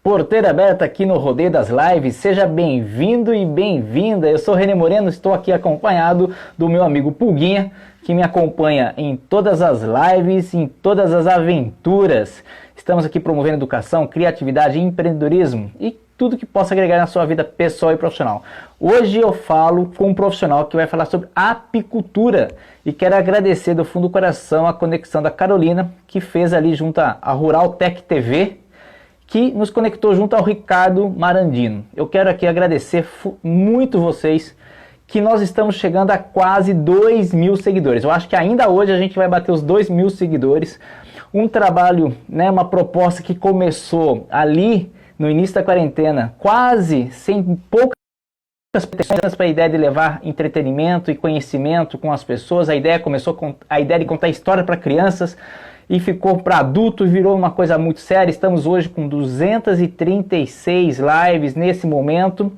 Porteira aberta aqui no Rodeio das Lives, seja bem-vindo e bem-vinda. Eu sou René Moreno, estou aqui acompanhado do meu amigo Pulguinha, que me acompanha em todas as lives, em todas as aventuras. Estamos aqui promovendo educação, criatividade e empreendedorismo e tudo que possa agregar na sua vida pessoal e profissional. Hoje eu falo com um profissional que vai falar sobre apicultura e quero agradecer do fundo do coração a conexão da Carolina, que fez ali junto à Rural Tech TV, que nos conectou junto ao Ricardo Marandino. Eu quero aqui agradecer muito vocês, que nós estamos chegando a quase 2.000 seguidores. Eu acho que ainda hoje a gente vai bater os 2.000 seguidores. Um trabalho, né, uma proposta que começou ali no início da quarentena, quase sem poucas pretensões para a ideia de levar entretenimento e conhecimento com as pessoas. A ideia começou com a ideia de contar história para crianças, e ficou para adulto e virou uma coisa muito séria. Estamos hoje com 236 lives nesse momento.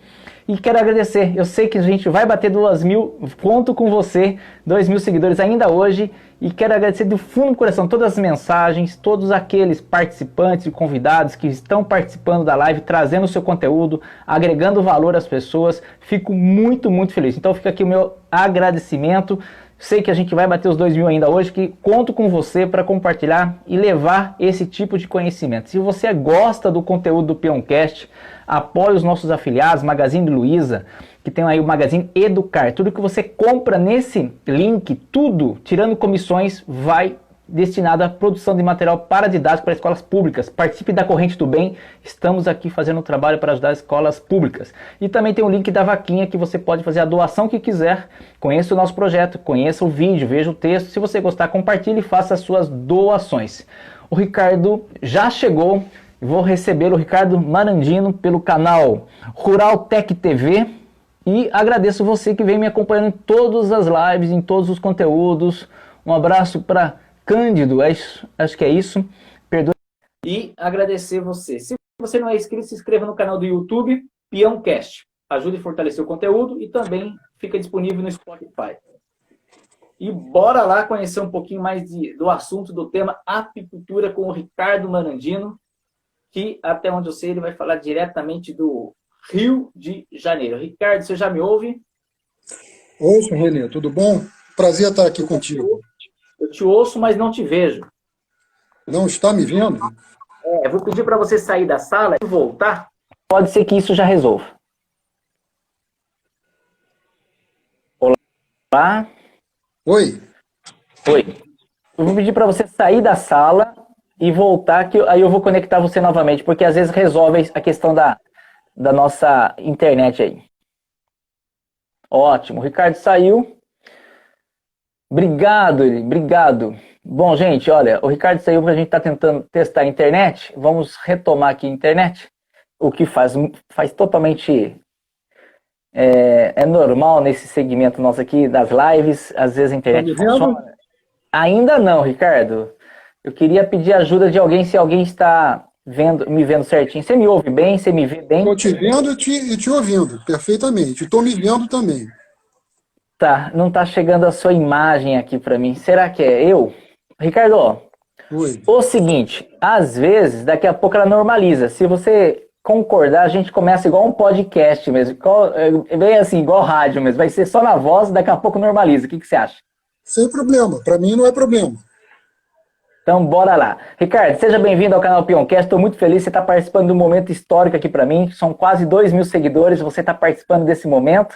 E quero agradecer. Eu sei que a gente vai bater 2.000. Conto com você. 2.000 seguidores ainda hoje. E quero agradecer do fundo do coração todas as mensagens, todos aqueles participantes e convidados que estão participando da live, trazendo o seu conteúdo, agregando valor às pessoas. Fico muito, muito feliz. Então fica aqui o meu agradecimento. Sei que a gente vai bater os 2.000 ainda hoje, que conto com você para compartilhar e levar esse tipo de conhecimento. Se você gosta do conteúdo do Peoncast, apoie os nossos afiliados, Magazine Luiza, que tem aí o Magazine Educar. Tudo que você compra nesse link, tudo, tirando comissões, vai destinado à produção de material para didático para escolas públicas. Participe da Corrente do Bem, estamos aqui fazendo um trabalho para ajudar as escolas públicas. E também tem o link da vaquinha que você pode fazer a doação que quiser. Conheça o nosso projeto, conheça o vídeo, veja o texto. Se você gostar, compartilhe e faça as suas doações. O Ricardo já chegou, vou receber o Ricardo Marandino pelo canal Rural Tech TV. E agradeço você que vem me acompanhando em todas as lives, em todos os conteúdos. Um abraço para Cândido, acho que é isso. Perdoe. E agradecer você. Se você não é inscrito, se inscreva no canal do YouTube, Peoncast. Ajude a fortalecer o conteúdo e também fica disponível no Spotify. E bora lá conhecer um pouquinho mais do assunto do tema apicultura com o Ricardo Marandino, que até onde eu sei ele vai falar diretamente do Rio de Janeiro. Ricardo, você já me ouve? Ouço, Renê, tudo bom? Prazer estar aqui contigo. Eu te ouço, mas não te vejo. Não está me vendo? Eu vou pedir para você sair da sala e voltar. Pode ser que isso já resolva. Olá. Oi. Oi. Eu vou pedir para você sair da sala e voltar, que aí eu vou conectar você novamente, porque às vezes resolve a questão da nossa internet aí. Ótimo. O Ricardo saiu. Obrigado, obrigado. Bom, gente, olha, o Ricardo saiu porque a gente está tentando testar a internet. Vamos retomar aqui a internet, o que faz totalmente normal nesse segmento nosso aqui das lives. Às vezes a internet funciona. Ainda não, Ricardo. Eu queria pedir ajuda de alguém, se alguém está me vendo certinho. Você me ouve bem? Você me vê bem? Estou te vendo e te ouvindo perfeitamente. Estou me vendo também. Tá, não tá chegando a sua imagem aqui para mim. Será que é eu? Ricardo, ó, Oi. O seguinte, às vezes, daqui a pouco ela normaliza. Se você concordar, a gente começa igual um podcast mesmo. Bem assim, igual rádio mesmo. Vai ser só na voz, daqui a pouco normaliza. O que você acha? Sem problema. Para mim não é problema. Então, bora lá. Ricardo, seja bem-vindo ao canal Peoncast. Estou muito feliz. Você está participando de um momento histórico aqui para mim. São quase 2.000 seguidores. Você está participando desse momento.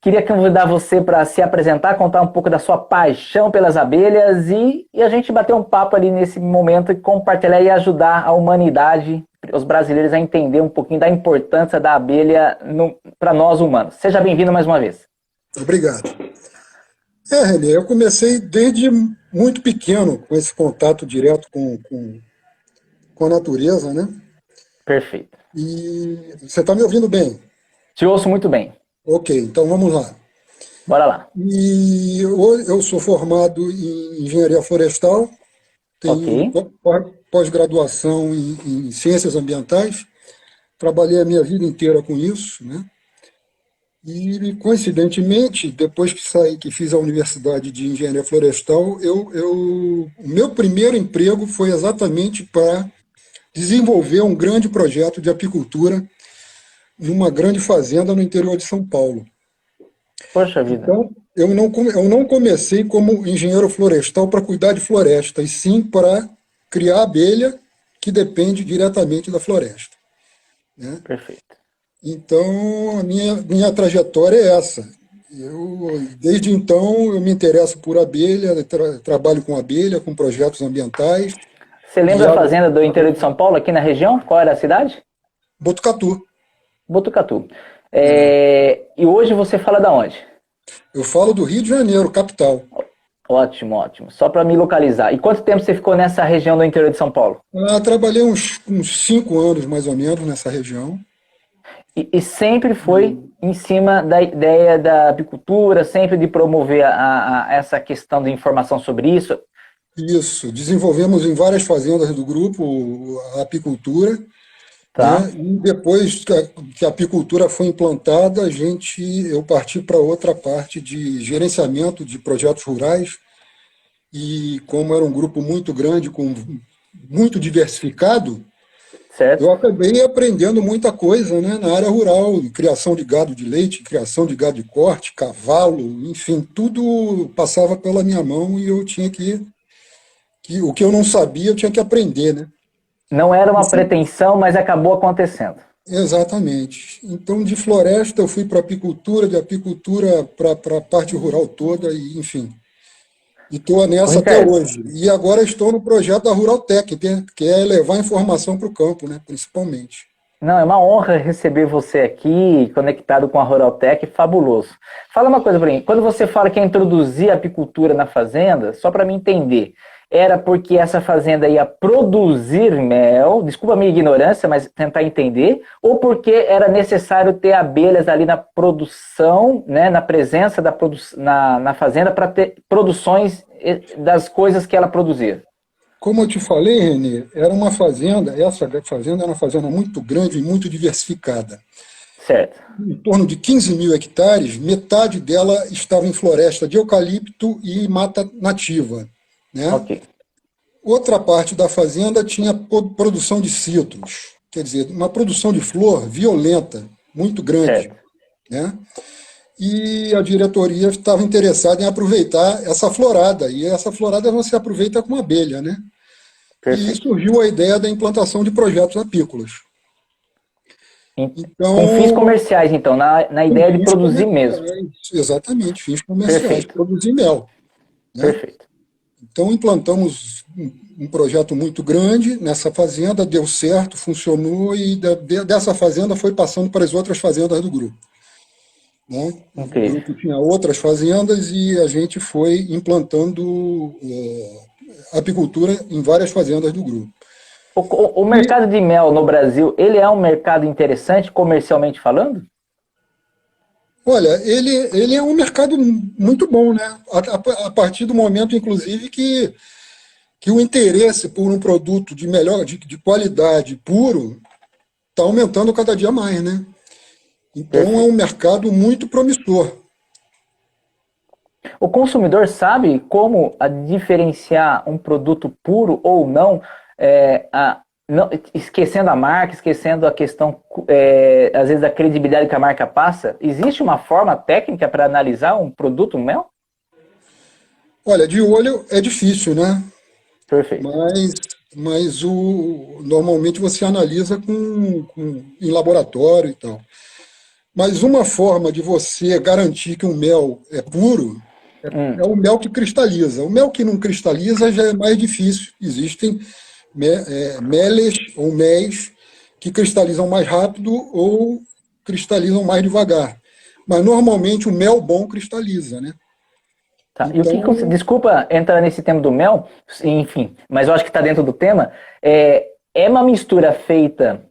Queria convidar você para se apresentar, contar um pouco da sua paixão pelas abelhas e a gente bater um papo ali nesse momento e compartilhar e ajudar a humanidade, os brasileiros, a entender um pouquinho da importância da abelha para nós humanos. Seja bem-vindo mais uma vez. Obrigado. Renê, eu comecei desde muito pequeno com esse contato direto com a natureza, né? Perfeito. E você está me ouvindo bem? Te ouço muito bem. Ok, então vamos lá. Bora lá. E eu sou formado em engenharia florestal, tenho pós-graduação em ciências ambientais, trabalhei a minha vida inteira com isso, né? E, coincidentemente, depois que fiz a Universidade de Engenharia Florestal, o meu primeiro emprego foi exatamente para desenvolver um grande projeto de apicultura numa grande fazenda no interior de São Paulo. Poxa vida. Então, eu não comecei como engenheiro florestal para cuidar de floresta, e sim para criar abelha que depende diretamente da floresta, né? Perfeito. Então, a minha trajetória é essa. Desde então, eu me interesso por abelha, trabalho com abelha, com projetos ambientais. Você lembra a fazenda do interior de São Paulo, aqui na região? Qual era a cidade? Botucatu. Botucatu. E hoje você fala da onde? Eu falo do Rio de Janeiro, capital. Ótimo, ótimo. Só para me localizar. E quanto tempo você ficou nessa região do interior de São Paulo? Trabalhei uns 5 anos, mais ou menos, nessa região. E sempre foi em cima da ideia da apicultura, sempre de promover essa questão de informação sobre isso? Isso. Desenvolvemos em várias fazendas do grupo a apicultura. Tá. Né? E depois que a apicultura foi implantada, eu parti para outra parte de gerenciamento de projetos rurais. E como era um grupo muito grande, muito diversificado, certo. Eu acabei aprendendo muita coisa, né, na área rural, criação de gado de leite, criação de gado de corte, cavalo, enfim, tudo passava pela minha mão e eu tinha o que eu não sabia, eu tinha que aprender, né? Não era uma pretensão, mas acabou acontecendo. Exatamente. Então, de floresta eu fui para apicultura, de apicultura para a parte rural toda, e enfim. E estou nessa até hoje. E agora estou no projeto da Ruraltec, que é levar informação para o campo, né, principalmente. Não, é uma honra receber você aqui, conectado com a Ruraltec, fabuloso. Fala uma coisa para mim, quando você fala que ia introduzir a apicultura na fazenda, só para mim entender, era porque essa fazenda ia produzir mel, desculpa a minha ignorância, mas tentar entender, ou porque era necessário ter abelhas ali na produção, né, na presença na fazenda para ter produções das coisas que ela produzia? Como eu te falei, Renê, essa fazenda era uma fazenda muito grande e muito diversificada. Certo. Em torno de 15 mil hectares, metade dela estava em floresta de eucalipto e mata nativa. Né? Okay. Outra parte da fazenda tinha produção de citros, quer dizer, uma produção de flor violenta, muito grande. Né? E a diretoria estava interessada em aproveitar essa florada, e essa florada você aproveita com abelha. Né? E surgiu a ideia da implantação de projetos apícolas. Então, com fins comerciais, então, na ideia de produzir mesmo. Exatamente, fins comerciais, produzir mel. Né? Perfeito. Então, implantamos um projeto muito grande nessa fazenda, deu certo, funcionou, e dessa fazenda foi passando para as outras fazendas do grupo. Né? Okay. O grupo tinha outras fazendas e a gente foi implantando apicultura em várias fazendas do grupo. O mercado de mel no Brasil, ele é um mercado interessante, comercialmente falando? Olha, ele é um mercado muito bom, né? A partir do momento, inclusive, que o interesse por um produto de qualidade, puro, está aumentando cada dia mais, né? Então é um mercado muito promissor. O consumidor sabe como diferenciar um produto puro ou não, esquecendo a marca, esquecendo a questão, às vezes, da credibilidade que a marca passa. Existe uma forma técnica para analisar um produto mel? Olha, de olho é difícil, né? Perfeito. Mas normalmente você analisa em laboratório e tal. Mas uma forma de você garantir que um mel é puro é o mel que cristaliza. O mel que não cristaliza já é mais difícil. Existem meles ou méis que cristalizam mais rápido ou cristalizam mais devagar. Mas normalmente o mel bom cristaliza, né? Tá. Então, desculpa entrar nesse tema do mel, enfim, mas eu acho que está dentro do tema. É uma mistura feita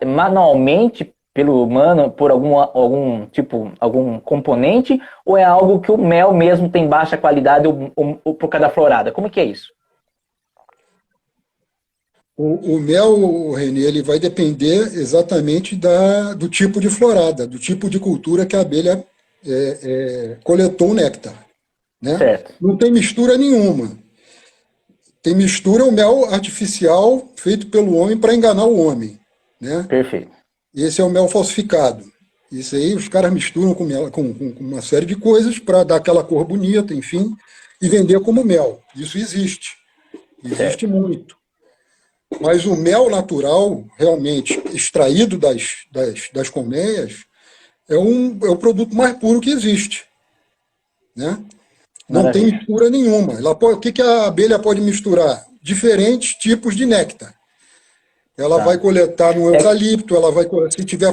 manualmente pelo humano, por algum componente, ou é algo que o mel mesmo tem baixa qualidade ou por cada florada? Como que é isso? O mel, Renê, ele vai depender exatamente do tipo de florada, do tipo de cultura que a abelha coletou o néctar. Né? Certo. Não tem mistura nenhuma. tem mistura, o mel artificial feito pelo homem para enganar o homem, né? Perfeito. Esse é o mel falsificado. Isso aí os caras misturam com uma série de coisas para dar aquela cor bonita, enfim, e vender como mel. Isso existe. Existe Certo. muito. Mas o mel natural, realmente extraído das colmeias, é o produto mais puro que existe, né? Não tem Maravilha. mistura nenhuma. O que a abelha pode misturar? Diferentes tipos de néctar. Ela vai Tá. coletar no É, eucalipto, se estiver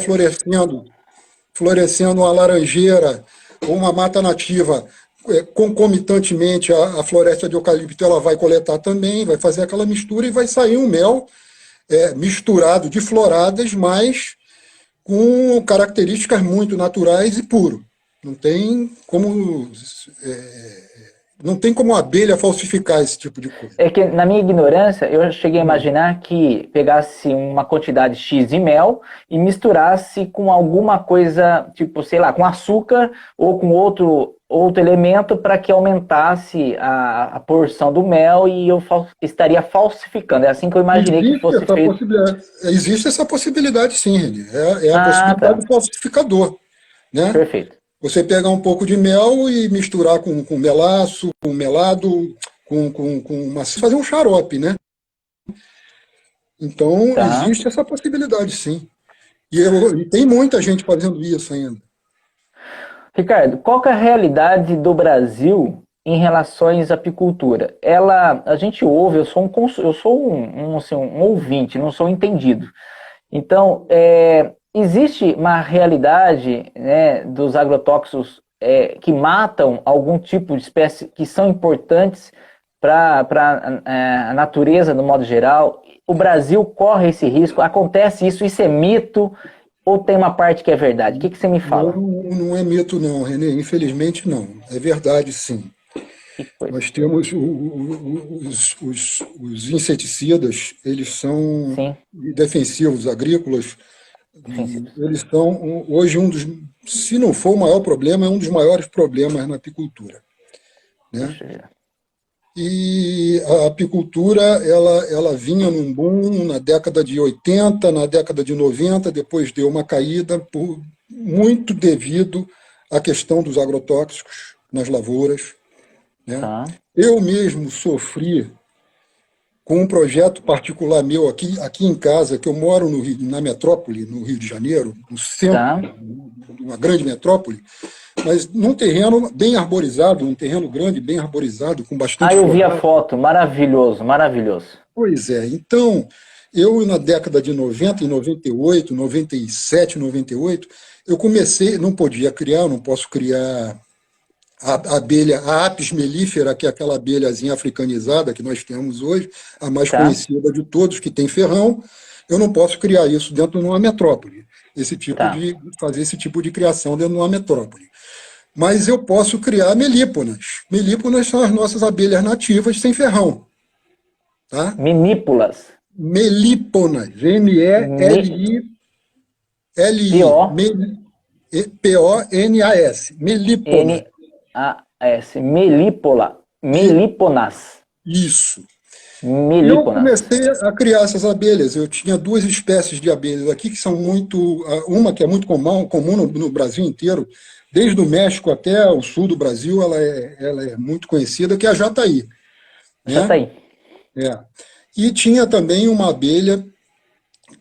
florescendo uma laranjeira ou uma mata nativa, concomitantemente à floresta de eucalipto, ela vai coletar também, vai fazer aquela mistura e vai sair um mel misturado de floradas, mas com características muito naturais e puro. Não tem como a abelha falsificar esse tipo de coisa. É que, na minha ignorância, eu cheguei a imaginar que pegasse uma quantidade X de mel e misturasse com alguma coisa, tipo, sei lá, com açúcar ou com outro elemento para que aumentasse a porção do mel e eu estaria falsificando. É assim que eu imaginei que fosse feito. Existe essa possibilidade, sim, René. É a Tá. possibilidade do falsificador, né? Perfeito. Você pegar um pouco de mel e misturar com melaço, com melado, com fazer um xarope, né? Então, Tá. existe essa possibilidade, sim. E tem muita gente fazendo isso ainda. Ricardo, qual que é a realidade do Brasil em relação à apicultura? A gente ouve, eu sou assim, um ouvinte, não sou um entendido. Então, existe uma realidade, né, dos agrotóxicos que matam algum tipo de espécie que são importantes para a natureza, no modo geral. O Brasil corre esse risco? Acontece isso? Isso é mito? Ou tem uma parte que é verdade? O que você me Não, fala? não é mito, não, Renê. Infelizmente, não. É verdade, sim. Que coisa. Nós temos os inseticidas, eles são Sim, defensivos agrícolas, e ofensivos. eles são hoje se não for o maior problema, é um dos maiores problemas na apicultura, né? Puxa vida. E a apicultura, ela vinha num boom na década de 80, na década de 90, depois deu uma caída, muito devido à questão dos agrotóxicos nas lavouras, né? Tá, Eu mesmo sofri com um projeto particular meu aqui em casa, que eu moro na metrópole, no Rio de Janeiro, no centro tá. de uma grande metrópole, mas num terreno bem arborizado, um terreno grande, bem arborizado, com Ah, bastante eu vi a florada. foto. Maravilhoso, maravilhoso. Pois é, então, eu na década de 90, em 98, 97, 98, eu comecei, não podia criar, não posso criar a abelha, a Apis mellifera, que é aquela abelhazinha africanizada que nós temos hoje, a mais Tá, conhecida de todos, que tem ferrão, eu não posso criar isso dentro de uma metrópole, tá. fazer esse tipo de criação dentro de uma metrópole. Mas eu posso criar melíponas. Melíponas são as nossas abelhas nativas sem ferrão, tá? Minípulas. Melíponas, Me, M-E-L-I-L-I, P-O-N-A-S. P-O-N-A-S, melípona. Melípola. E Melíponas. isso. E eu Melíponas. comecei a criar essas abelhas. Eu tinha duas espécies de abelhas aqui que são muito. Uma que é muito comum no Brasil inteiro, desde o México até o sul do Brasil, ela é muito conhecida, que é a jataí, Já tá né? aí. É. E tinha também uma abelha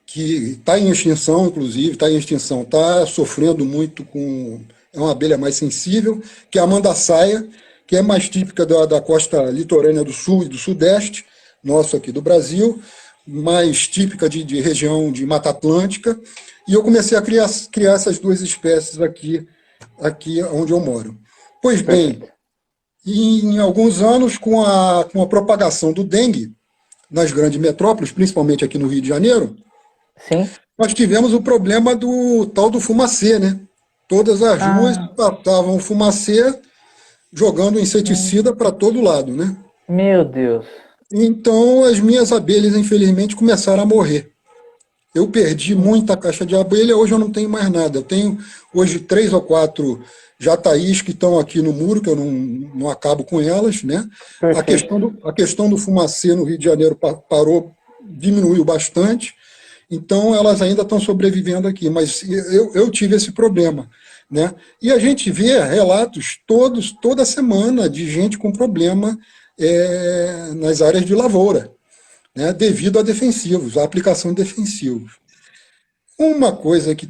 que está em extinção, inclusive, está sofrendo muito com. É uma abelha mais sensível, que é a mandaçaia, que é mais típica da costa litorânea do sul e do sudeste, nosso aqui do Brasil, mais típica de região de Mata Atlântica, e eu comecei a criar essas duas espécies aqui onde eu moro. Pois bem, Perfeito. em alguns anos, com a propagação do dengue nas grandes metrópoles, principalmente aqui no Rio de Janeiro, Sim. nós tivemos o problema do tal do fumacê, né? Todas as ruas Ah, estavam fumacê, jogando inseticida para todo lado, né? meu Deus. Então as minhas abelhas, infelizmente, começaram a morrer. Eu perdi muita caixa de abelha, hoje eu não tenho mais nada. Eu tenho hoje 3 ou 4 jataís que estão aqui no muro, que eu não acabo com elas, né? Perfeito. A questão do fumacê no Rio de Janeiro parou, diminuiu bastante, então elas ainda estão sobrevivendo aqui, mas eu tive esse problema, né? E a gente vê relatos toda semana de gente com problema nas áreas de lavoura, né, devido a defensivos, à aplicação de defensivos. Uma coisa que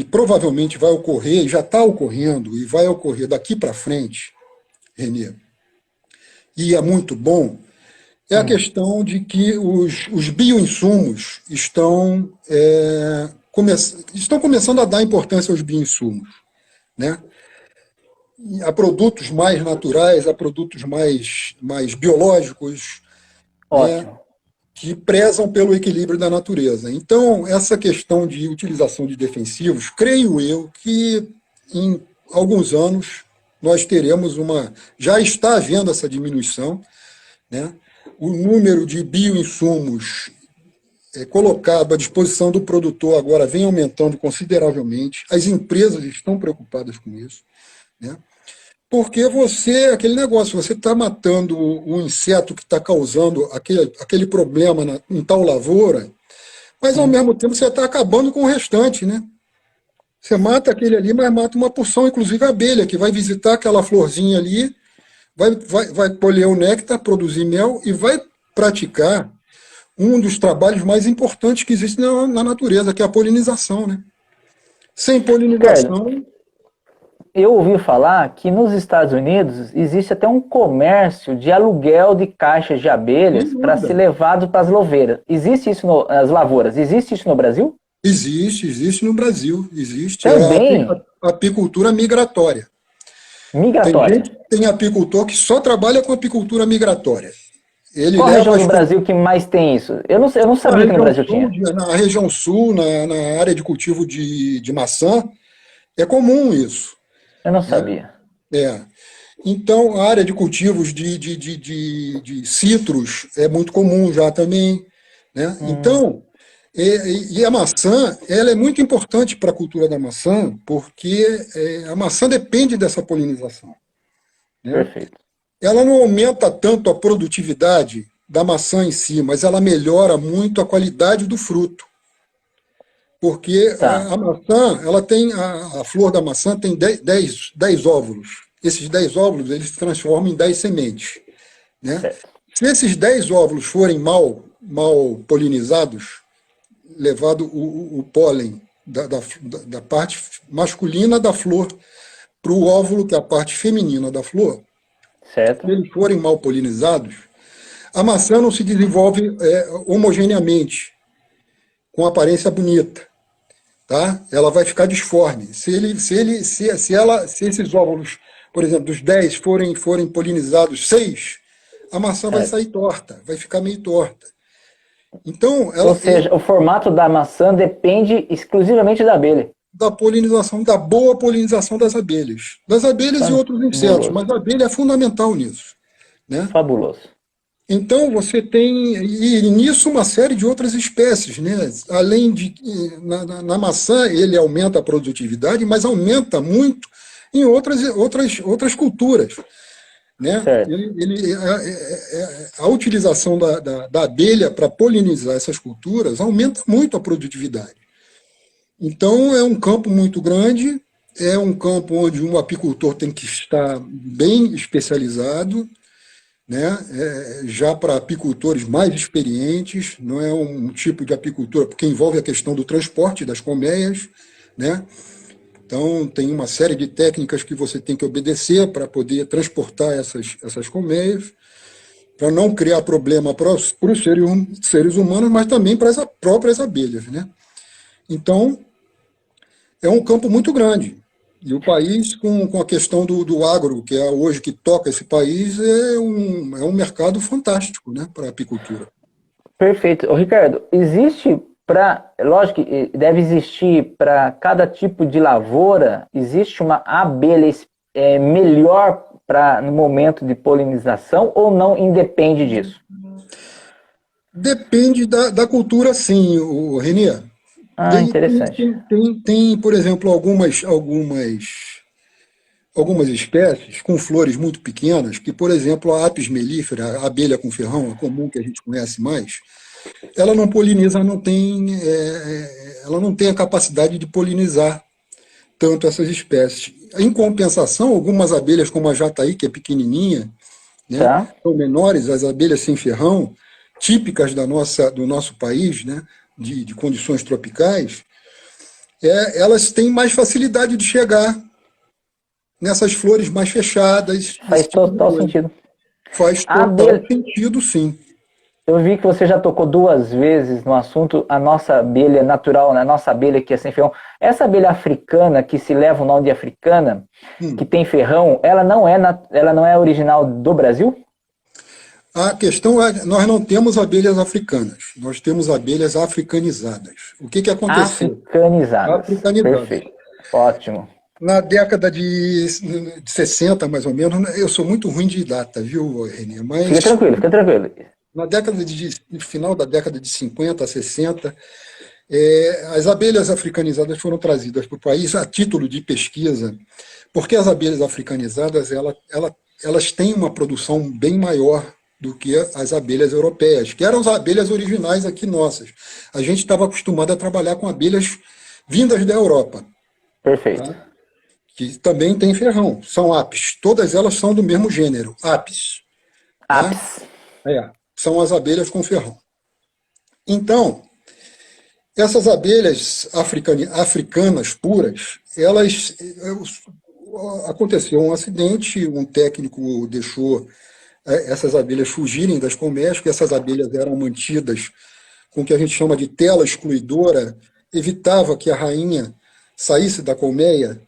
provavelmente vai ocorrer, já está ocorrendo e vai ocorrer daqui para frente, Renê, e é muito bom, é a questão de que os bioinsumos estão começando a dar importância aos bioinsumos, né? A produtos mais naturais, a produtos mais biológicos, né, Ótimo. que prezam pelo equilíbrio da natureza. Então, essa questão de utilização de defensivos, creio eu que em alguns anos nós teremos já está havendo essa diminuição, né? O número de bioinsumos colocado à disposição do produtor agora vem aumentando consideravelmente, as empresas estão preocupadas com isso, né? Porque aquele negócio, você está matando o inseto que está causando aquele problema em tal lavoura, mas ao mesmo tempo você está acabando com o restante, né? Você mata aquele ali, mas mata uma porção, inclusive a abelha, que vai visitar aquela florzinha ali, vai colher o néctar, produzir mel e vai praticar um dos trabalhos mais importantes que existe na natureza, que é a polinização, né? Sem Ricardo, polinização, eu ouvi falar que nos Estados Unidos existe até um comércio de aluguel de caixas de sem abelhas para ser dúvida. levado para as lavouras. Existe isso nas lavouras? Existe isso no Brasil? Existe no Brasil, existe. É Também a apicultura migratória. Tem migratória. gente, tem apicultor que só trabalha com apicultura migratória. Ele Qual a leva região do Brasil que mais tem isso? Eu não na sabia que no região Brasil sul, tinha. na região sul, na área de cultivo de maçã, é comum isso, Eu não né? sabia. É. Então, a área de cultivos de citros é muito comum já também, né? Então, e a maçã, ela é muito importante para a cultura da maçã, porque a maçã depende dessa polinização, né? Perfeito. Ela não aumenta tanto a produtividade da maçã em si, mas ela melhora muito a qualidade do fruto. Porque Tá. a maçã, a flor da maçã tem 10 óvulos. Esses 10 óvulos eles se transformam em 10 sementes, né? Certo. Se esses 10 óvulos forem mal polinizados, levado o pólen da parte masculina da flor para o óvulo, que é a parte feminina da flor, se Certo. eles forem mal polinizados, a maçã não se desenvolve homogeneamente, com aparência bonita, tá? Ela vai ficar disforme. Se esses óvulos, por exemplo, dos 10 forem polinizados 6, a maçã vai Certo. sair torta, vai ficar meio torta. Então, Ou seja, o formato da maçã depende exclusivamente da abelha. da polinização, da boa polinização das abelhas e outros insetos, Fabuloso. mas a abelha é fundamental nisso, né? Fabuloso. Então você tem, e nisso uma série de outras espécies, né? Além de, na maçã ele aumenta a produtividade, mas aumenta muito em outras culturas, né? Certo. A utilização da abelha para polinizar essas culturas aumenta muito a produtividade. Então é um campo muito grande, é um campo onde um apicultor tem que estar bem especializado, né? Já para apicultores mais experientes, não é um tipo de apicultura, porque envolve a questão do transporte das colmeias, né? Então, tem uma série de técnicas que você tem que obedecer para poder transportar essas colmeias, para não criar problema para os seres humanos, mas também para as próprias abelhas, né? Então, é um campo muito grande. E o país, com a questão do agro, que é hoje que toca esse país, é um mercado fantástico, né, para a apicultura. Perfeito. Ô, Ricardo, existe lógico que deve existir para cada tipo de lavoura, existe uma abelha melhor no momento de polinização ou não independe disso? Depende da cultura, sim, o Renê. Ah, interessante. Tem, por exemplo, algumas espécies com flores muito pequenas, que, por exemplo, a Apis mellifera, a abelha com ferrão, a comum que a gente conhece mais, ela não poliniza, ela não tem a capacidade de polinizar tanto essas espécies. Em compensação, algumas abelhas, como a jataí, que é pequenininha, né, Tá? são menores, as abelhas sem ferrão, típicas do nosso país, né, de condições tropicais, elas têm mais facilidade de chegar nessas flores mais fechadas, Faz esse tipo de total coisa. sentido. Faz A total abelha, sentido, sim. eu vi que você já tocou duas vezes no assunto, a nossa abelha natural, né? A nossa abelha que é sem ferrão. Essa abelha africana, que se leva o nome de africana, que Hum. tem ferrão, ela não é original do Brasil? A questão é, nós não temos abelhas africanas, nós temos abelhas africanizadas. O que aconteceu? Africanizadas. Africanizadas. Perfeito. Ótimo. Na década de 60, mais ou menos, eu sou muito ruim de data, viu, Renê? Fica Mas tranquilo, fica tranquilo. na no final da década de 50, 60, as abelhas africanizadas foram trazidas para o país a título de pesquisa, porque as abelhas africanizadas elas têm uma produção bem maior do que as abelhas europeias, que eram as abelhas originais aqui nossas. A gente estava acostumado a trabalhar com abelhas vindas da Europa, Perfeito. tá? Que também tem ferrão, são apis. Todas elas são do mesmo gênero, apis. Tá? Apis. São as abelhas com ferrão. Então, essas abelhas africanas puras, aconteceu um acidente, um técnico deixou essas abelhas fugirem das colmeias, porque essas abelhas eram mantidas com o que a gente chama de tela excluidora, evitava que a rainha saísse da colmeia,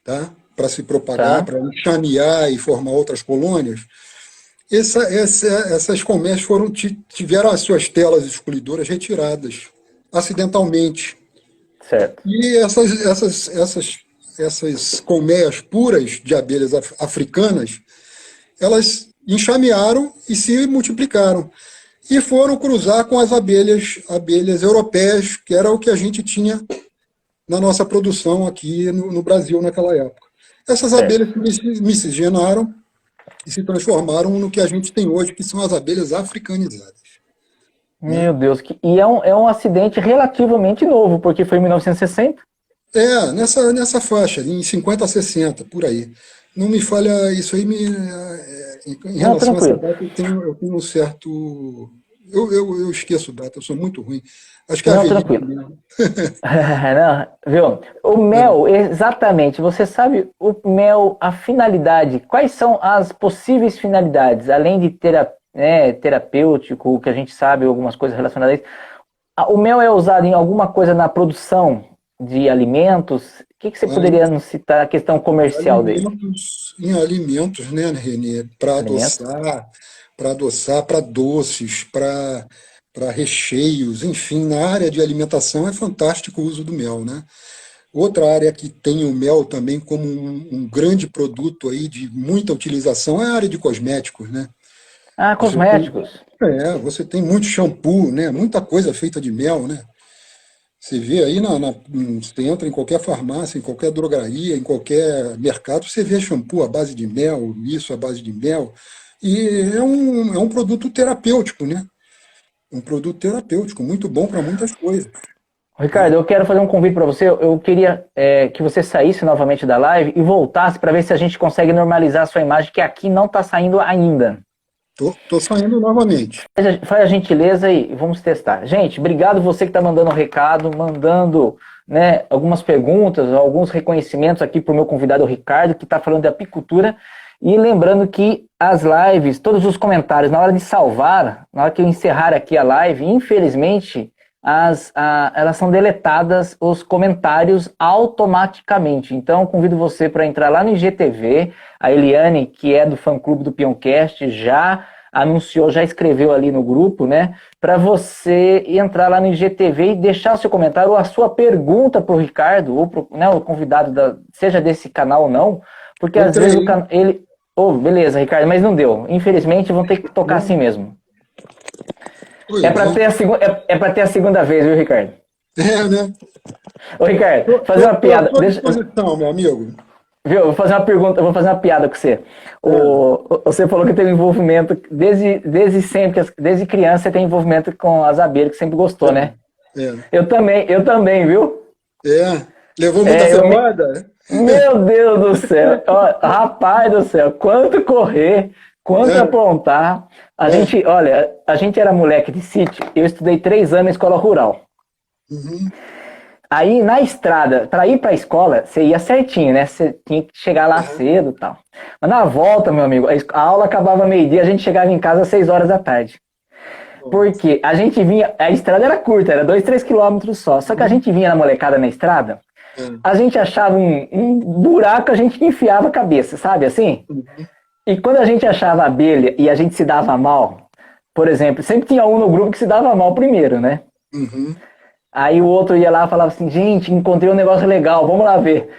tá? Para se propagar, Tá? para enxamear e formar outras colônias. Essas colmeias tiveram as suas telas excluidoras retiradas acidentalmente. Certo. E essas colmeias puras de abelhas africanas, elas enxamearam e se multiplicaram. E foram cruzar com as abelhas europeias, que era o que a gente tinha na nossa produção aqui no Brasil naquela época. Essas Certo. abelhas se miscigenaram e se transformaram no que a gente tem hoje, que são as abelhas africanizadas. Né? Meu Deus. E é um acidente relativamente novo, porque foi em 1960. Nessa faixa, em 50 a 60, por aí. Não me falha isso aí, em Não, relação a essa tranquilo. data, eu tenho um certo. Eu esqueço data, eu sou muito ruim. Acho que é a Não, velhice tranquilo. mesmo. Não, viu? O mel, exatamente. Você sabe o mel, a finalidade? Quais são as possíveis finalidades? Além de terapêutico, que a gente sabe, algumas coisas relacionadas a isso. O mel é usado em alguma coisa na produção de alimentos? O que você poderia nos citar a questão comercial dele? Em alimentos, né, Renê? Alimentos? Para adoçar, para doces, para recheios, enfim, na área de alimentação é fantástico o uso do mel, né? Outra área que tem o mel também como um grande produto aí de muita utilização é a área de cosméticos, né? Ah, Você tem, cosméticos. você tem muito shampoo, né? Muita coisa feita de mel, né? Você vê aí, você entra em qualquer farmácia, em qualquer drogaria, em qualquer mercado, você vê shampoo à base de mel, isso à base de mel. E é um produto terapêutico, né? Um produto terapêutico, muito bom para muitas coisas. Ricardo, eu quero fazer um convite para você. Eu queria que você saísse novamente da live e voltasse para ver se a gente consegue normalizar a sua imagem, que aqui não está saindo ainda. Tô saindo novamente. Faz a gentileza e vamos testar. Gente, obrigado você que está mandando um recado, mandando, né, algumas perguntas, alguns reconhecimentos aqui para o meu convidado, o Ricardo, que está falando de apicultura. E lembrando que as lives, todos os comentários, na hora de salvar, na hora que eu encerrar aqui a live, infelizmente, elas são deletadas, os comentários, automaticamente. Então, convido você para entrar lá no IGTV. A Eliane, que é do fã-clube do Peoncast, já anunciou, já escreveu ali no grupo, né? Para você entrar lá no IGTV e deixar o seu comentário ou a sua pergunta para o Ricardo, ou pro, né, o convidado, seja desse canal ou não, porque às vezes o canal... beleza, Ricardo, mas não deu. Infelizmente, vão ter que tocar assim mesmo. É para ter, ter a segunda vez, viu, Ricardo? Né? Ô, Ricardo, fazer uma piada. Estou à disposição, meu amigo. Viu? Vou fazer uma pergunta, vou fazer uma piada com você. Você falou que tem envolvimento desde sempre, desde criança você tem envolvimento com as abelhas, que sempre gostou, né? Eu também, viu? Levou muita ferroada? Meu Deus do céu! Rapaz do céu, quanto correr, quanto aprontar. A gente era moleque de sítio, eu estudei 3 anos em escola rural. Uhum. Aí, na estrada, para ir para a escola, você ia certinho, né? Você tinha que chegar lá cedo e tal. Mas na volta, meu amigo, a aula acabava meio-dia, a gente chegava em casa às 6 horas da tarde. Porque a gente vinha, a estrada era curta, era 2, 3 quilômetros só. Só que a gente vinha na molecada na estrada, a gente achava um buraco, a gente enfiava a cabeça, sabe assim? E quando a gente achava a abelha e a gente se dava mal, por exemplo, sempre tinha um no grupo que se dava mal primeiro, né? Aí o outro ia lá e falava assim, gente, encontrei um negócio legal, vamos lá ver.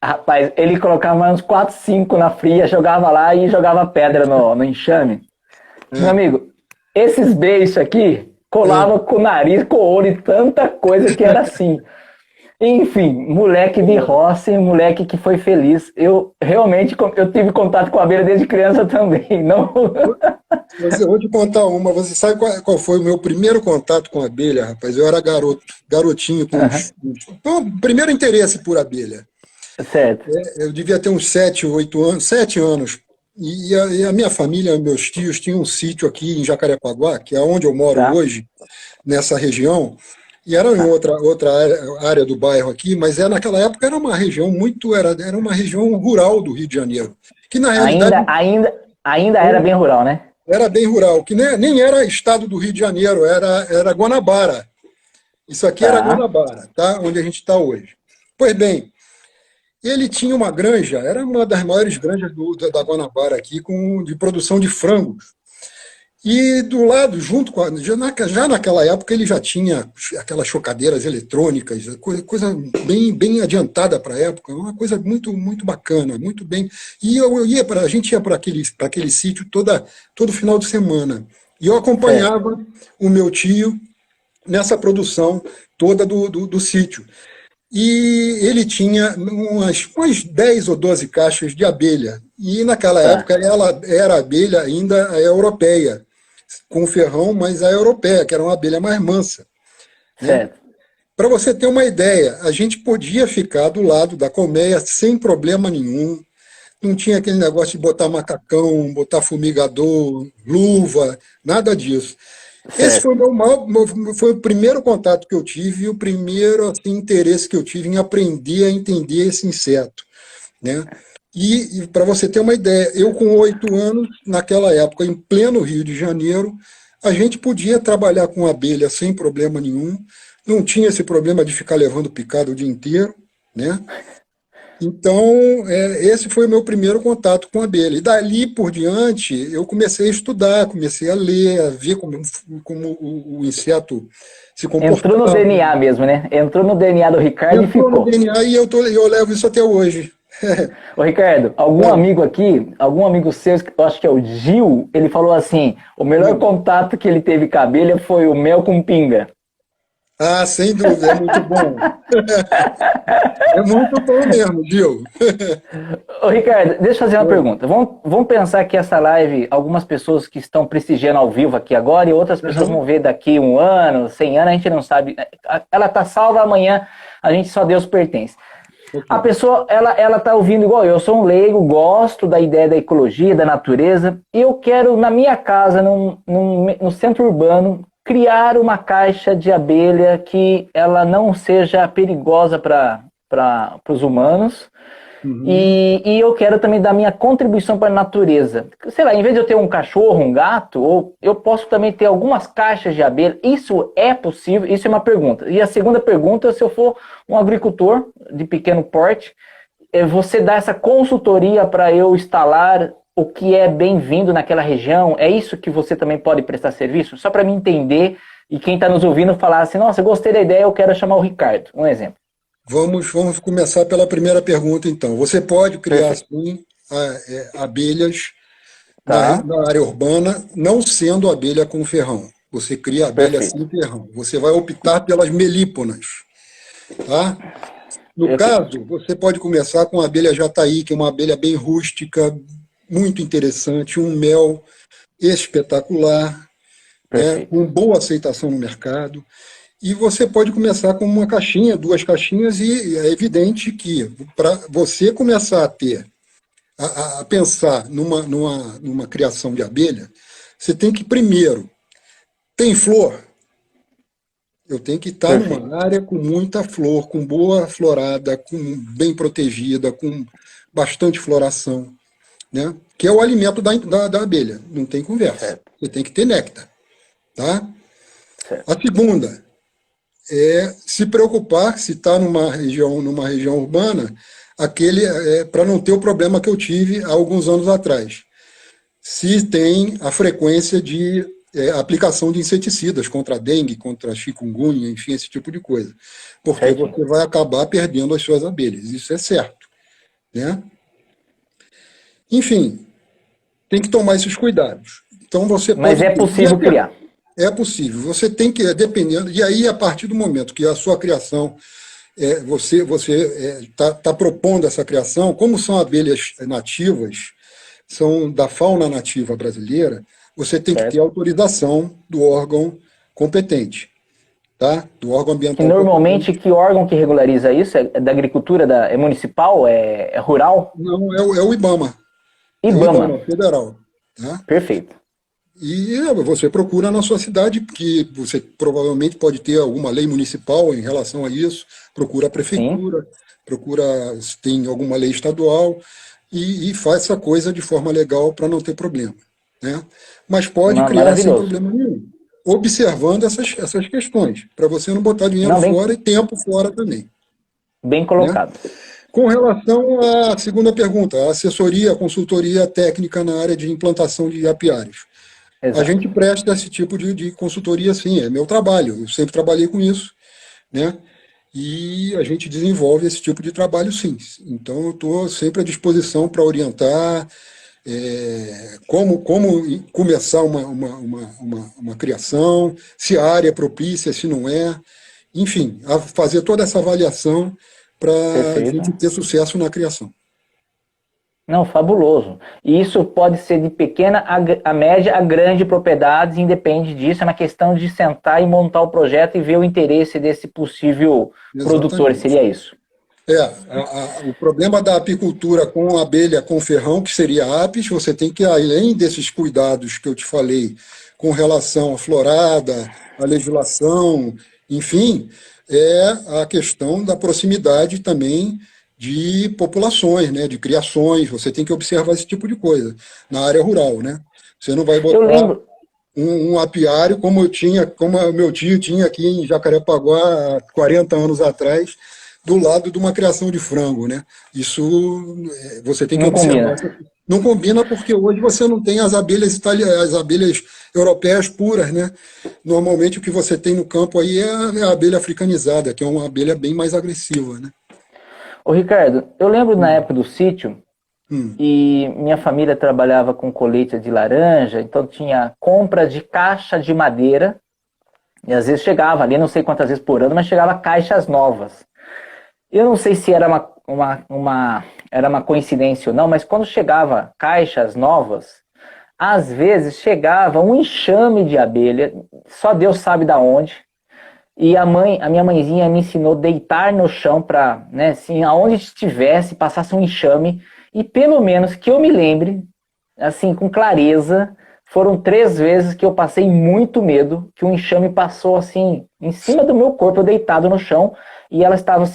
Rapaz, ele colocava mais uns 4, 5 na fria, jogava lá e jogava pedra no enxame. Meu amigo, esses beijos aqui colavam com o nariz, com o olho e tanta coisa que era assim. Enfim, moleque de roça e moleque que foi feliz. Eu tive contato com a abelha desde criança também. Não... Eu vou te contar uma. Você sabe qual foi o meu primeiro contato com a abelha, rapaz? Eu era garotinho, com primeiro interesse por abelha. Certo. Eu devia ter uns 7, 8 anos, 7 anos. E a minha família, meus tios, tinham um sítio aqui em Jacarepaguá, que é onde eu moro hoje, nessa região. E era em outra área do bairro aqui, mas naquela época era uma região era uma região rural do Rio de Janeiro. Que na realidade. Ainda era bem rural, né? Era bem rural, que nem era estado do Rio de Janeiro, era Guanabara. Isso aqui era Guanabara, tá? Onde a gente está hoje. Pois bem, ele tinha uma granja, era uma das maiores granjas da Guanabara aqui, de produção de frangos. E do lado, já naquela época, ele já tinha aquelas chocadeiras eletrônicas, coisa bem adiantada para a época, uma coisa muito, muito bacana, muito bem. E a gente ia para aquele sítio todo final de semana. E eu acompanhava o meu tio nessa produção toda do sítio. E ele tinha umas 10 ou 12 caixas de abelha. E naquela época ela era abelha ainda europeia, com ferrão, mas a europeia, que era uma abelha mais mansa. Né? Para você ter uma ideia, a gente podia ficar do lado da colmeia sem problema nenhum. Não tinha aquele negócio de botar macacão, botar fumigador, luva, nada disso. Esse foi foi o primeiro contato que eu tive e o primeiro interesse que eu tive em aprender a entender esse inseto. Né? E para você ter uma ideia, eu com 8 anos, naquela época, em pleno Rio de Janeiro, a gente podia trabalhar com abelha sem problema nenhum, não tinha esse problema de ficar levando picada o dia inteiro, né? Então, esse foi o meu primeiro contato com abelha. E dali por diante, eu comecei a estudar, comecei a ler, a ver como o inseto se comportava. Entrou no DNA mesmo, né? Entrou no DNA do Ricardo e ficou. Entrou no DNA e eu levo isso até hoje. Ô Ricardo, algum amigo seu, eu acho que é o Gil, ele falou assim, o melhor contato que ele teve com a abelha foi o mel com pinga. Ah, sem dúvida, é muito bom. É muito bom mesmo, Gil. Ô Ricardo, deixa eu fazer uma pergunta. Vamos pensar que essa live, algumas pessoas que estão prestigiando ao vivo aqui agora e outras pessoas vão ver daqui 1 ano, 100 anos, a gente não sabe. Ela está salva amanhã, a gente só Deus pertence. A pessoa, ela tá ouvindo igual eu sou um leigo, gosto da ideia da ecologia, da natureza, e eu quero, na minha casa, no centro urbano, criar uma caixa de abelha que ela não seja perigosa para os humanos, e eu quero também dar minha contribuição para a natureza. Sei lá, em vez de eu ter um cachorro, um gato, eu posso também ter algumas caixas de abelha. Isso é possível? Isso é uma pergunta. E a segunda pergunta, se eu for um agricultor de pequeno porte, você dá essa consultoria para eu instalar o que é bem-vindo naquela região? É isso que você também pode prestar serviço? Só para me entender e quem está nos ouvindo falar assim, nossa, gostei da ideia, eu quero chamar o Ricardo. Um exemplo. Vamos começar pela primeira pergunta, então. Você pode criar, sim, abelhas na área urbana, não sendo abelha com ferrão. Você cria abelha Perfeito. sem ferrão. Você vai optar pelas melíponas, tá? No Perfeito. caso, você pode começar com a abelha jataí, que é uma abelha bem rústica, muito interessante, um mel espetacular, né, Perfeito. com boa aceitação no mercado. E você pode começar com uma caixinha, duas caixinhas, e é evidente que para você começar a ter, a pensar numa criação de abelha, você tem que primeiro, tem flor? Eu tenho que estar Perfeito. numa área com muita flor, com boa florada, bem protegida, com bastante floração, né? Que é o alimento da abelha, não tem conversa. Certo. Você tem que ter néctar, tá? A Certo. segunda é se preocupar se está numa região urbana, para não ter o problema que eu tive há alguns anos atrás. Se tem a frequência de aplicação de inseticidas contra a dengue, contra a chikungunya, enfim, esse tipo de coisa. Porque Certinho. você vai acabar perdendo as suas abelhas, isso é certo, né? Enfim, tem que tomar esses cuidados. Então você Mas pode é ter. possível criar. É possível. Você tem que, dependendo, e aí a partir do momento que a sua criação, você está propondo essa criação, como são abelhas nativas, são da fauna nativa brasileira, você tem que ter Certo. autorização do órgão competente, tá? Do órgão Que ambiental normalmente, competente. que órgão que regulariza isso? É da agricultura, é municipal? É rural? Não, é o IBAMA. É o IBAMA. IBAMA federal. Tá? Perfeito. E você procura na sua cidade, que você provavelmente pode ter alguma lei municipal em relação a isso, procura a Sim. prefeitura, procura se tem alguma lei estadual, e faz essa coisa de forma legal para não ter problema. Né? Mas pode criar sem Maravilhoso. problema nenhum, observando essas questões, para você não botar dinheiro Não, bem, fora e tempo fora também. bem Né? colocado. Com relação à segunda pergunta, a assessoria, a consultoria técnica na área de implantação de apiários. A Exato. gente presta esse tipo de consultoria, sim, é meu trabalho, eu sempre trabalhei com isso, né? E a gente desenvolve esse tipo de trabalho, sim. Então, eu estou sempre à disposição para orientar como começar uma criação, se a área é propícia, se não é, enfim, a fazer toda essa avaliação para a Perfeito. gente ter sucesso na criação. Não, fabuloso. E isso pode ser de pequena a média a grande propriedades, independe disso, é uma questão de sentar e montar o projeto e ver o interesse desse possível produtor, Exatamente. seria isso. O problema da apicultura com abelha com ferrão, que seria a apis, você tem que, além desses cuidados que eu te falei, com relação à florada, à legislação, enfim, é a questão da proximidade também de populações, né, de criações, você tem que observar esse tipo de coisa na área rural, né? Você não vai Eu botar lembro, um apiário como o meu tio tinha aqui em Jacarepaguá há 40 anos atrás, do lado de uma criação de frango, né? Isso você tem que não observar. combina. Não combina porque hoje você não tem as abelhas europeias puras, né? Normalmente o que você tem no campo aí é a abelha africanizada, que é uma abelha bem mais agressiva, né? Ô Ricardo, eu lembro na Hum, época do sítio, hum, e minha família trabalhava com colheita de laranja, então tinha compra de caixa de madeira, e às vezes chegava ali, não sei quantas vezes por ano, mas chegava caixas novas. Eu não sei se era era uma coincidência ou não, mas quando chegava caixas novas, às vezes chegava um enxame de abelha, só Deus sabe da onde. E a minha mãezinha me ensinou a deitar no chão para, né, assim, aonde estivesse, passasse um enxame. E pelo menos que eu me lembre, assim, com clareza, foram 3 vezes que eu passei muito medo, que um enxame passou assim, em cima do meu corpo, eu deitado no chão, e ela estava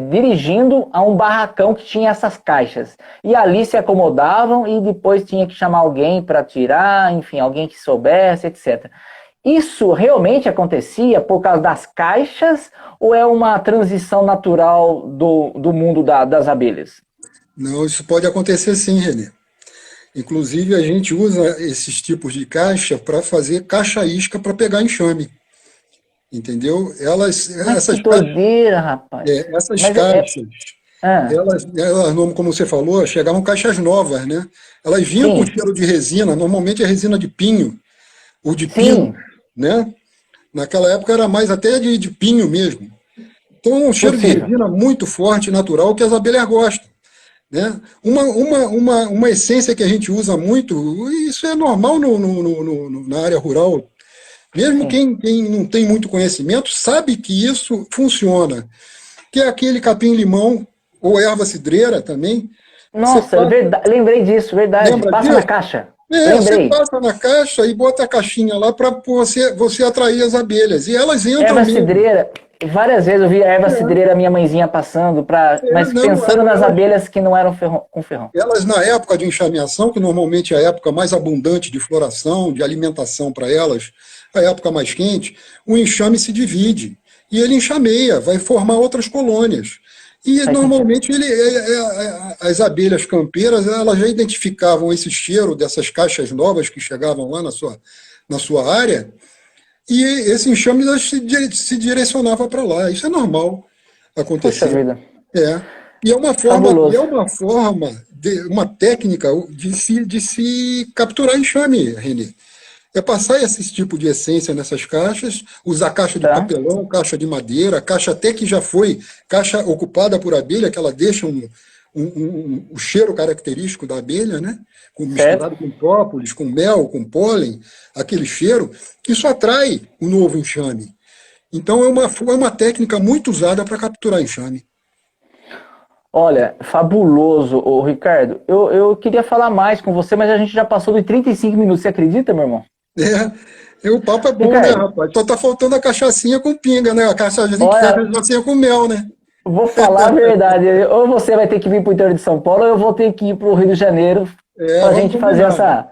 dirigindo a um barracão que tinha essas caixas. E ali se acomodavam e depois tinha que chamar alguém para tirar, enfim, alguém que soubesse, etc. Isso realmente acontecia por causa das caixas ou é uma transição natural do mundo das abelhas? não, isso pode acontecer sim, Renê. Inclusive, a gente usa esses tipos de caixa para fazer caixa-isca para pegar enxame. Entendeu? Mas que doideira, rapaz. Essas Mas caixas, ah, como você falou, chegavam caixas novas, né? Elas vinham com sim, cheiro de resina, normalmente é resina de pinho, o de Sim. pino, né? Naquela época era mais até de pinho mesmo. Então é um cheiro de Possível. resina muito forte, natural, que as abelhas gostam. Né? Uma essência que a gente usa muito, e isso é normal na área rural, mesmo Sim. quem não tem muito conhecimento sabe que isso funciona, que é aquele capim-limão ou erva cidreira também. Você Nossa, é passa, verdade. Lembrei disso, verdade. lembra Passa na disso? caixa. Você Lembrei. passa na caixa e bota a caixinha lá para você atrair as abelhas. E elas entram Erva mesmo. cidreira. Várias vezes eu vi a erva É, cidreira, minha mãezinha passando, mas não, pensando nas abelhas que não eram com ferrão. elas, na época de enxameação, que normalmente é a época mais abundante de floração, de alimentação para elas, a época mais quente, o enxame se divide. E ele enxameia, vai formar outras colônias. E Faz sentido. normalmente as abelhas campeiras elas já identificavam esse cheiro dessas caixas novas que chegavam lá na sua área, e esse enxame se direcionava para lá. Isso é normal Puxa acontecer. vida. É. E é Fabuloso. uma técnica de se capturar enxame, Renê. É passar esse tipo de essência nessas caixas, usar caixa de Tá? papelão, caixa de madeira, caixa até que já foi caixa ocupada por abelha, que ela deixa o cheiro característico da abelha, né? Certo? Misturado com própolis, com mel, com pólen, aquele cheiro, isso atrai o novo enxame. Então é uma técnica muito usada para capturar enxame. Olha, fabuloso, ô Ricardo. Eu queria falar mais com você, mas a gente já passou de 35 minutos. Você acredita, meu irmão? O papo é bom, né, Ricardo, rapaz? Só tá faltando a cachaçinha com pinga, né? A olha, cachaçinha com mel, né? vou falar a verdade. Ou você vai ter que vir para o interior de São Paulo, ou eu vou ter que ir para o Rio de Janeiro para a Vamos gente fazer combinar. essa.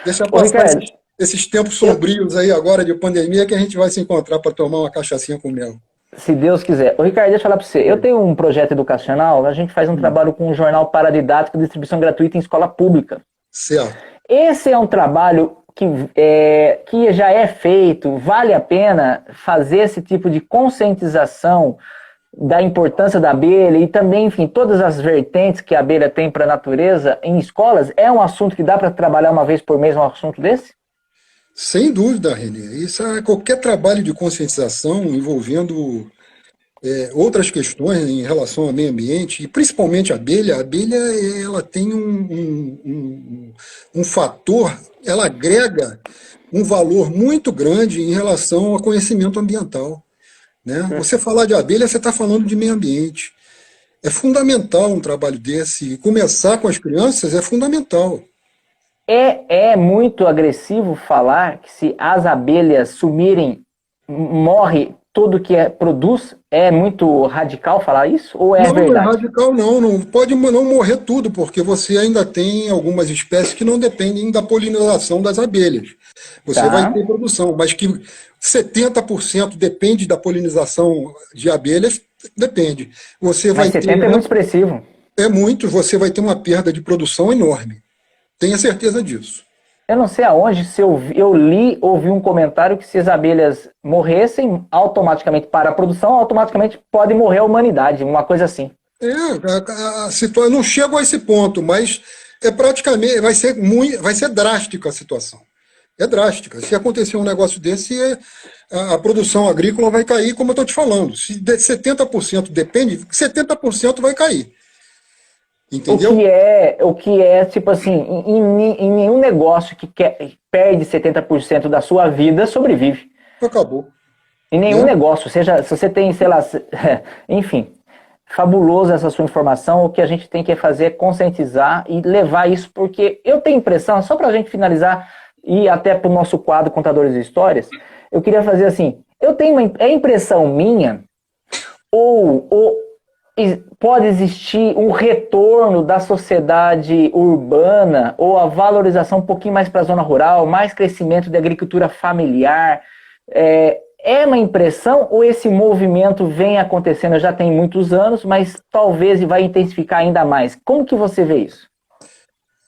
Deixa Ô, passar Ricardo, esses tempos eu, sombrios aí agora de pandemia que a gente vai se encontrar para tomar uma cachaçinha com mel. se Deus quiser. Ô, Ricardo, deixa eu falar para você. Eu tenho um projeto educacional, a gente faz um Hum, trabalho com um jornal paradidático de distribuição gratuita em escola pública. certo. Esse é um trabalho que já é feito, vale a pena fazer esse tipo de conscientização da importância da abelha e também, enfim, todas as vertentes que a abelha tem para a natureza em escolas. É um assunto que dá para trabalhar uma vez por mês um assunto desse? Sem dúvida, Renê. Isso é qualquer trabalho de conscientização envolvendo outras questões em relação ao meio ambiente, e principalmente a abelha ela tem um fator, ela agrega um valor muito grande em relação ao conhecimento ambiental. Né? Você falar de abelha, você está falando de meio ambiente. É fundamental um trabalho desse, e começar com as crianças é fundamental. É muito agressivo falar que se as abelhas sumirem, morre tudo que produz? É muito radical falar isso? Ou é Não é verdade? radical, não. Não pode não morrer tudo, porque você ainda tem algumas espécies que não dependem da polinização das abelhas. Você vai Tá. ter produção, mas que 70% depende da polinização de abelhas, depende. Você Mas vai 70 ter, é muito expressivo. você vai ter uma perda de produção enorme. Tenha certeza disso. Eu não sei aonde, se ouvi um comentário que se as abelhas morressem automaticamente para a produção, automaticamente pode morrer a humanidade, uma coisa assim. Não chego a esse ponto, mas praticamente, vai ser drástica a situação. É drástica. Se acontecer um negócio desse, a produção agrícola vai cair, como eu estou te falando. Se 70% depende, 70% vai cair. Entendeu? O que é tipo assim, em nenhum negócio que perde 70% da sua vida sobrevive. Acabou. Em nenhum Né? negócio, seja, se você tem, sei lá, enfim, fabuloso essa sua informação. O que a gente tem que fazer é conscientizar e levar isso, porque eu tenho impressão, só para a gente finalizar e até para o nosso quadro Contadores de Histórias, eu queria fazer assim, é impressão minha, ou pode existir um retorno da sociedade urbana ou a valorização um pouquinho mais para a zona rural, mais crescimento da agricultura familiar. É uma impressão ou esse movimento vem acontecendo já tem muitos anos, mas talvez vai intensificar ainda mais? Como que você vê isso?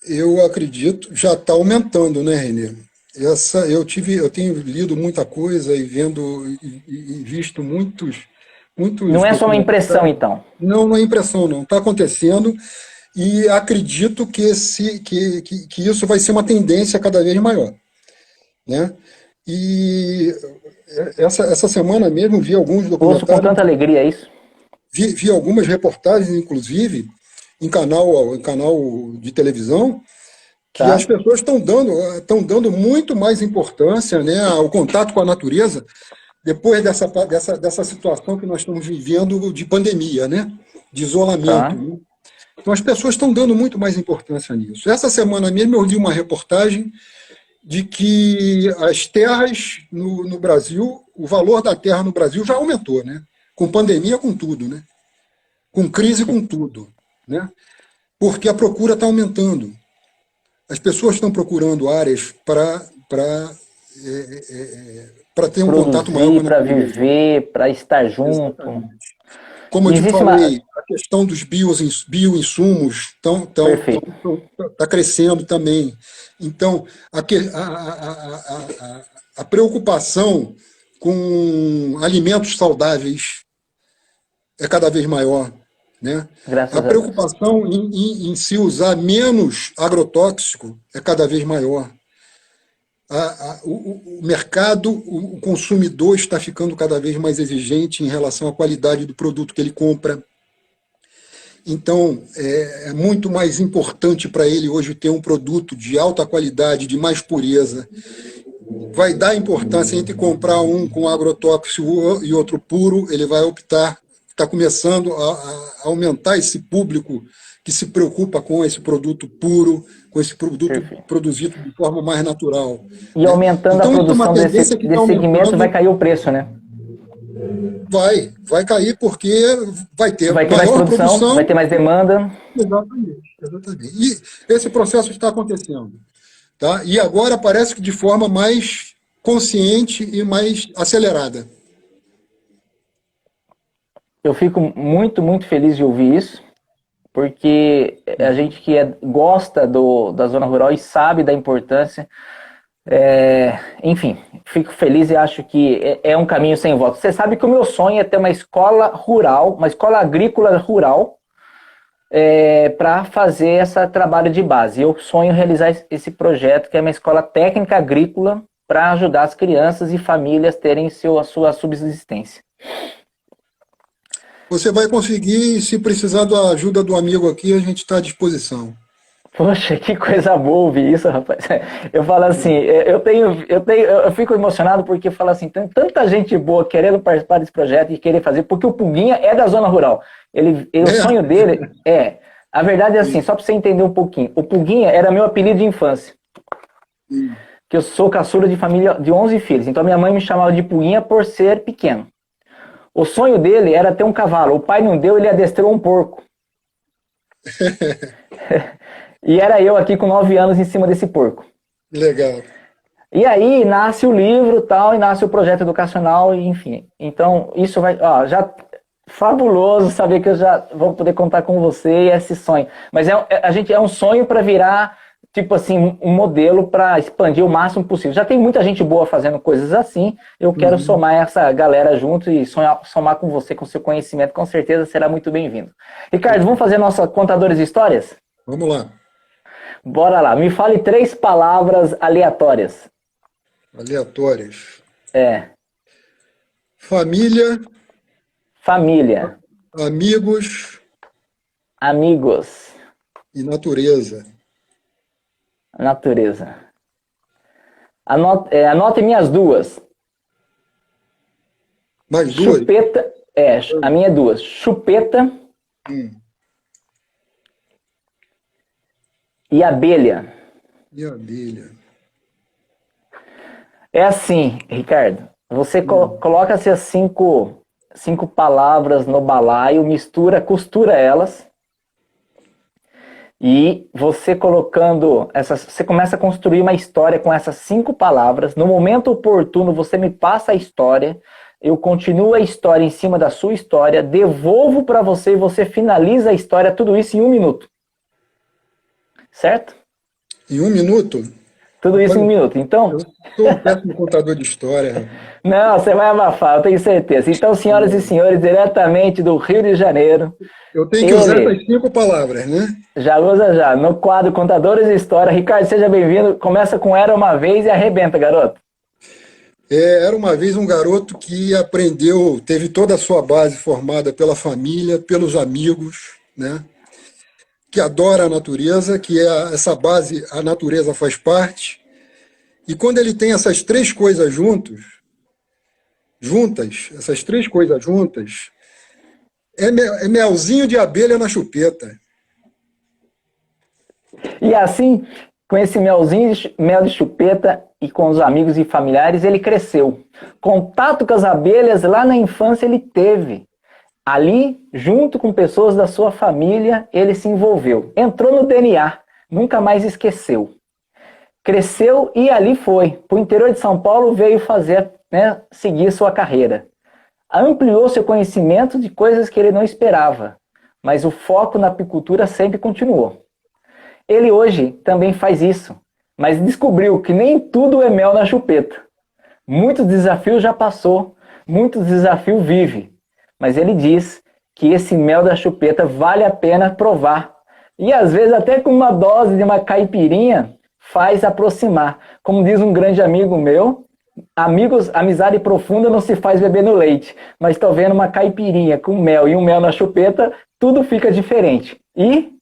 Eu acredito, já está aumentando, né, Renê? Eu tenho lido muita coisa e vendo e visto muitos Não é só uma impressão, documentários. então. Não, não é impressão, não. Está acontecendo e acredito que isso vai ser uma tendência cada vez maior. Né? E essa semana mesmo vi alguns Ouço com documentários, tanta alegria, é isso? vi algumas reportagens, inclusive, em canal de televisão, que as Tá? pessoas estão dando muito mais importância, né, ao contato com a natureza depois dessa situação que nós estamos vivendo de pandemia, né, de isolamento, Tá. né? Então as pessoas estão dando muito mais importância nisso. Essa semana mesmo eu li uma reportagem de que as terras no Brasil, o valor da terra no Brasil já aumentou, né? Com pandemia, com tudo, né? Com crise, com tudo, né? Porque a procura está aumentando. As pessoas estão procurando áreas para ter um contato maior com Produzir, a para natureza. viver, para estar junto. Exatamente. Como eu E te existe uma. falei, a questão dos bioinsumos Perfeito. tá crescendo também. Então, a preocupação com alimentos saudáveis é cada vez maior, né? A Graças a Deus. preocupação em se usar menos agrotóxico é cada vez maior. O mercado, o consumidor está ficando cada vez mais exigente em relação à qualidade do produto que ele compra. Então, é muito mais importante para ele hoje ter um produto de alta qualidade, de mais pureza. Vai dar importância entre comprar um com agrotóxico e outro puro, ele vai optar, está começando a aumentar esse público que se preocupa com esse produto puro, com esse produto Perfeito. produzido de forma mais natural, E né? aumentando a Então, isso é uma produção tendência que está desse segmento, vai aumentando. cair o preço, né? Vai cair porque vai ter Vai ter mais maior produção, vai produção. ter mais demanda. Exatamente, exatamente. E esse processo está acontecendo, tá? E agora parece que de forma mais consciente e mais acelerada. Eu fico muito, muito feliz de ouvir isso, porque a gente que gosta da zona rural e sabe da importância. Enfim, fico feliz e acho que é um caminho sem volta. Você sabe que o meu sonho é ter uma escola rural, uma escola agrícola rural, para fazer esse trabalho de base. Eu sonho realizar esse projeto, que é uma escola técnica agrícola, para ajudar as crianças e famílias terem a sua subsistência. Você vai conseguir, se precisar da ajuda do amigo aqui, a gente está à disposição. Poxa, que coisa boa ouvir isso, rapaz. Eu falo assim, eu fico emocionado porque falo assim, tem tanta gente boa querendo participar desse projeto e querer fazer, porque o Puguinha é da zona rural. O sonho dele a verdade é assim, só para você entender um pouquinho, o Puguinha era meu apelido de infância, que eu sou caçula de família de 11 filhos, então minha mãe me chamava de Puguinha por ser pequeno. O sonho dele era ter um cavalo, o pai não deu, ele adestrou um porco. E era eu aqui com 9 anos em cima desse porco. Legal. E aí nasce o livro tal, e nasce o projeto educacional, enfim. Então, isso vai... já fabuloso saber que eu já vou poder contar com você e esse sonho. Mas a gente é um sonho para virar, tipo assim, um modelo para expandir o máximo possível. Já tem muita gente boa fazendo coisas assim, eu quero somar essa galera junto e somar com você, com seu conhecimento, com certeza será muito bem-vindo. Ricardo, vamos fazer nossa contadores de histórias? Vamos lá. Bora lá, me fale 3 palavras aleatórias. Aleatórias. Família, amigos amigos, e natureza. natureza. Anote minhas 2. Mais 2? Chupeta, a minha é 2. Chupeta e abelha. E abelha. É assim, Ricardo, você coloca essas 5 palavras no balaio, costura elas, e você colocando você começa a construir uma história com essas 5 palavras. No momento oportuno, você me passa a história, eu continuo a história em cima da sua história, devolvo para você e você finaliza a história, tudo isso em 1 minuto. Certo? Em 1 minuto? Tudo isso em 1 minuto. Então... Eu sou um péssimo contador de história. Não, você vai abafar, eu tenho certeza. Então, senhoras e senhores, diretamente do Rio de Janeiro... Eu tenho que usar essas 5 palavras, né? Já usa já. No quadro Contadores de História. Ricardo, seja bem-vindo. Começa com Era Uma Vez e arrebenta, garoto. Era uma vez um garoto que aprendeu, teve toda a sua base formada pela família, pelos amigos, né? Que adora a natureza, essa base, a natureza faz parte. E quando ele tem essas três coisas essas três coisas juntas, é melzinho de abelha na chupeta. E assim, com esse mel de chupeta e com os amigos e familiares, ele cresceu. Contato com as abelhas lá na infância ele teve. Ali, junto com pessoas da sua família, ele se envolveu. Entrou no DNA, nunca mais esqueceu. Cresceu e ali foi. Para o interior de São Paulo veio fazer, seguir sua carreira. Ampliou seu conhecimento de coisas que ele não esperava, mas o foco na apicultura sempre continuou. Ele hoje também faz isso, mas descobriu que nem tudo é mel na chupeta. Muitos desafios já passou, muitos desafios vive, mas ele diz que esse mel da chupeta vale a pena provar. E às vezes até com uma dose de uma caipirinha faz aproximar. Como diz um grande amigo meu, amizade profunda não se faz beber no leite, mas estou vendo uma caipirinha com mel e um mel na chupeta, tudo fica diferente. E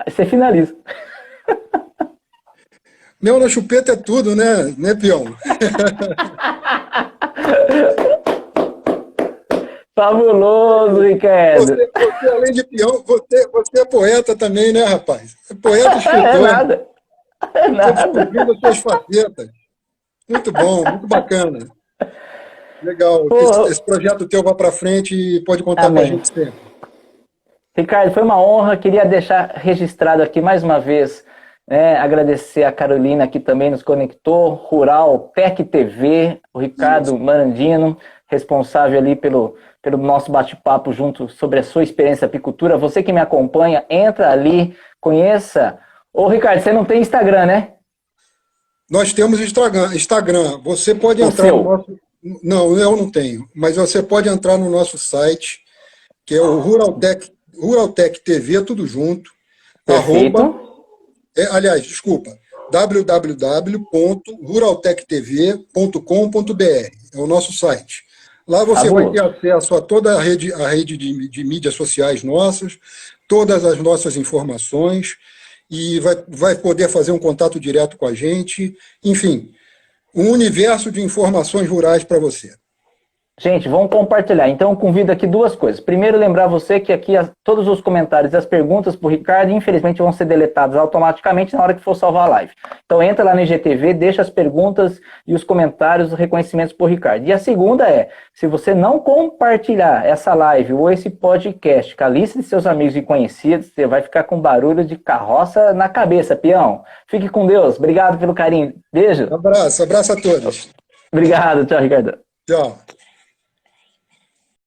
você finaliza. Mel na chupeta é tudo, né, peão? Fabuloso, Ricardo. Você, além de peão, você é poeta também, né, rapaz? É poeta e escritor. É nada. É nada. Estou descobrindo as suas facetas. Muito bom, muito bacana. Legal. Esse projeto teu vá para frente e pode contar com a gente sempre. Ricardo, foi uma honra. Queria deixar registrado aqui mais uma vez, agradecer a Carolina que também nos conectou, Rural Tech TV, o Ricardo Marandino, responsável ali pelo nosso bate-papo junto sobre a sua experiência apicultura. Você que me acompanha, entra ali, conheça. Ô, Ricardo, você não tem Instagram, né? Nós temos Instagram. Você pode entrar no nosso... Não, eu não tenho. Mas você pode entrar no nosso site, que é o Ruraltech TV, tudo junto. www.ruraltechtv.com.br é o nosso site. Lá você vai ter acesso a toda a rede de mídias sociais nossas, todas as nossas informações, e vai poder fazer um contato direto com a gente. Enfim, um universo de informações rurais para você. Gente, vamos compartilhar. Então, eu convido aqui duas coisas. Primeiro, lembrar você que aqui todos os comentários e as perguntas para o Ricardo, infelizmente, vão ser deletados automaticamente na hora que for salvar a live. Então, entra lá no IGTV, deixa as perguntas e os comentários, os reconhecimentos para o Ricardo. E a segunda se você não compartilhar essa live ou esse podcast com a lista de seus amigos e conhecidos, você vai ficar com barulho de carroça na cabeça, peão. Fique com Deus. Obrigado pelo carinho. Beijo. Abraço a todos. Obrigado. Tchau, Ricardo. Tchau.